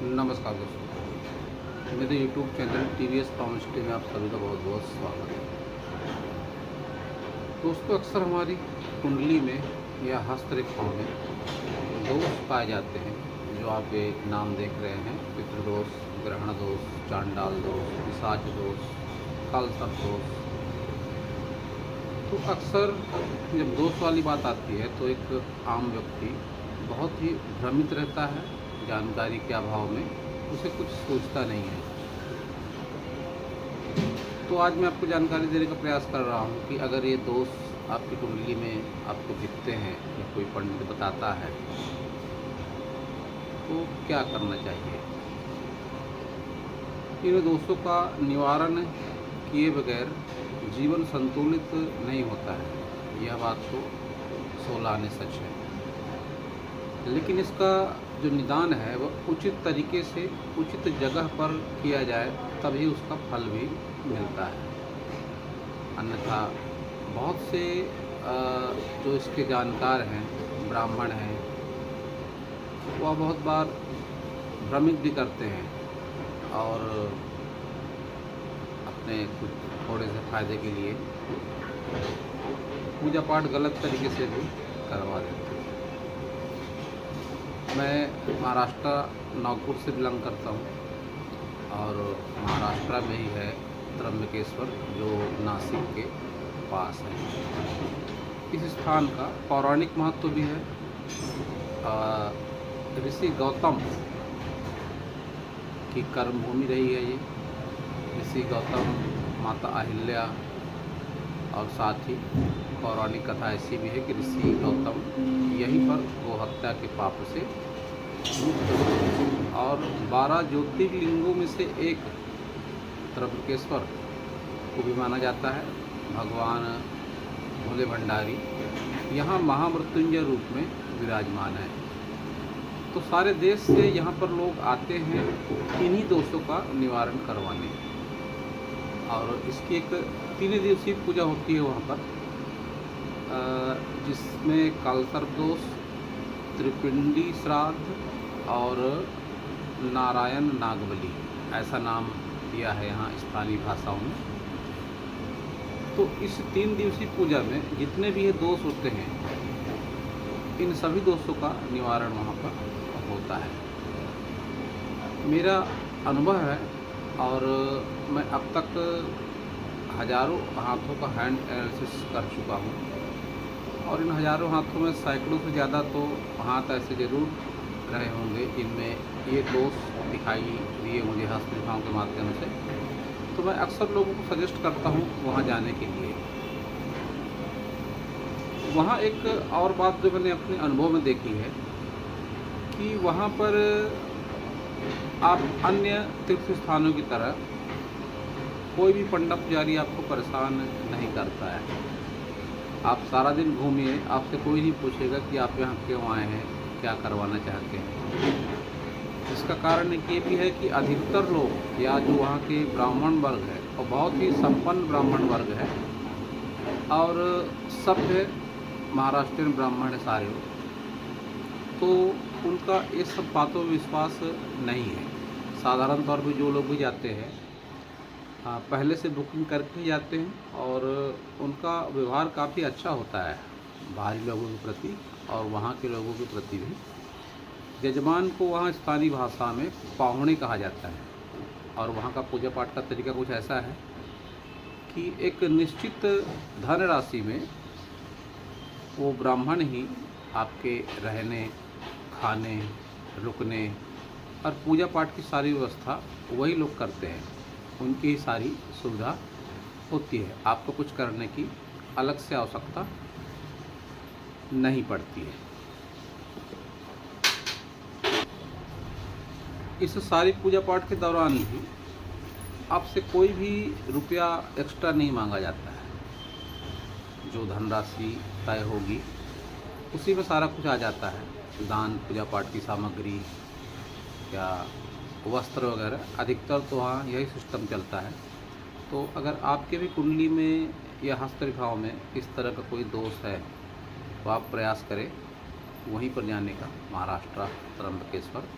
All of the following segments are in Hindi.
नमस्कार दोस्तों, मेरे यूट्यूब चैनल टीवीएस कॉमेडी में आप सभी का बहुत बहुत स्वागत है। दोस्तों, अक्सर हमारी कुंडली में या हस्तरेखाओं में दोष पाए जाते हैं। जो आप ये नाम देख रहे हैं, पितृदोष, ग्रहण दोष, चांडाल दोष, पिशाच दोष, कालसर्प दोष। तो अक्सर जब दोष वाली बात आती है तो एक आम व्यक्ति बहुत ही भ्रमित रहता है। जानकारी के अभाव में उसे कुछ सोचता नहीं है। तो आज मैं आपको जानकारी देने का प्रयास कर रहा हूँ कि अगर ये दोष आपकी कुंडली में आपको दिखते हैं या कोई पंडित बताता है तो क्या करना चाहिए। इन दोषों का निवारण किए बगैर जीवन संतुलित नहीं होता है, यह बात तो 16 आने सच है। लेकिन इसका जो निदान है वह उचित तरीके से उचित जगह पर किया जाए, तभी उसका फल भी मिलता है। अन्यथा बहुत से जो इसके जानकार हैं, ब्राह्मण हैं, वह बहुत बार भ्रमित भी करते हैं और अपने कुछ थोड़े से फायदे के लिए पूजा पाठ गलत तरीके से भी करवा देते हैं। मैं महाराष्ट्र नागपुर से बिलोंग करता हूँ और महाराष्ट्र में ही है त्र्यंबकेश्वर, जो नासिक के पास है। इस स्थान का पौराणिक महत्व भी है। ऋषि गौतम की कर्मभूमि रही है ये। ऋषि गौतम, माता अहिल्या, और साथ ही पौराणिक कथा ऐसी भी है कि ऋषि गौतम यहीं पर गोहत्या के पाप से मुक्त हुए और 12 ज्योतिर्लिंगों में से एक त्र्यंबकेश्वर को भी माना जाता है। भगवान भोले भंडारी यहाँ महामृत्युंजय रूप में विराजमान है। तो सारे देश से यहाँ पर लोग आते हैं इन्हीं दोषों का निवारण करवाने। और इसकी एक 3 दिवसीय पूजा होती है वहाँ पर, जिसमें कालसर्प दोष, त्रिपिंडी श्राद्ध और नारायण नागबली, ऐसा नाम दिया है यहाँ स्थानीय भाषाओं में। तो इस 3 दिवसीय पूजा में जितने भी ये दोष होते हैं, इन सभी दोषों का निवारण वहाँ पर होता है। मेरा अनुभव है और मैं अब तक हज़ारों हाथों का हैंड एनालिसिस कर चुका हूँ और इन हज़ारों हाथों में सैकड़ों से ज़्यादा तो हाथ ऐसे ज़रूर रहे होंगे जिनमें ये दोष दिखाई दिए मुझे हस्तरेखाओं के माध्यम से। तो मैं अक्सर लोगों को सजेस्ट करता हूँ वहाँ जाने के लिए। वहाँ एक और बात जो मैंने अपने अनुभव में देखी है कि वहाँ पर आप अन्य तीर्थ स्थानों की तरह कोई भी पंडा पुजारी आपको परेशान नहीं करता है। आप सारा दिन घूमिए, आपसे कोई नहीं पूछेगा कि आप यहाँ क्यों आए हैं, क्या करवाना चाहते हैं। इसका कारण ये भी है कि अधिकतर लोग या जो वहाँ के ब्राह्मण वर्ग है, और बहुत ही संपन्न ब्राह्मण वर्ग है और सभ्य महाराष्ट्रीयन ब्राह्मण है सारे, तो उनका ये सब बातों में विश्वास नहीं है। साधारण तौर पे जो लोग भी जाते हैं पहले से बुकिंग करके जाते हैं और उनका व्यवहार काफ़ी अच्छा होता है बाहरी लोगों के प्रति और वहाँ के लोगों के प्रति भी। यजमान को वहाँ स्थानीय भाषा में पाहुणे कहा जाता है और वहाँ का पूजा पाठ का तरीका कुछ ऐसा है कि एक निश्चित धनराशि में वो ब्राह्मण ही आपके रहने, खाने, रुकने और पूजा पाठ की सारी व्यवस्था वही लोग करते हैं। उनकी ही सारी सुविधा होती है, आपको कुछ करने की अलग से आवश्यकता नहीं पड़ती है। इस सारी पूजा पाठ के दौरान भी आपसे कोई भी रुपया एक्स्ट्रा नहीं मांगा जाता है। जो धनराशि तय होगी उसी में सारा कुछ आ जाता है। दान, पूजा पाठ की सामग्री या वस्त्र वगैरह, अधिकतर तो वहाँ यही सिस्टम चलता है। तो अगर आपके भी कुंडली में या हस्तरेखाओं में इस तरह का कोई दोष है तो आप प्रयास करें वहीं पर जाने का, महाराष्ट्र त्र्यंबकेश्वर।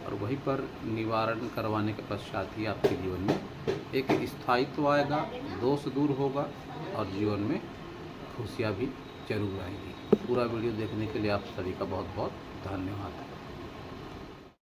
और वहीं पर निवारण करवाने के पश्चात ही आपके जीवन में एक स्थायित्व आएगा, दोष दूर होगा और जीवन में खुशियाँ भी जरूर आएंगी। पूरा वीडियो देखने के लिए आप सभी का बहुत बहुत धन्यवाद।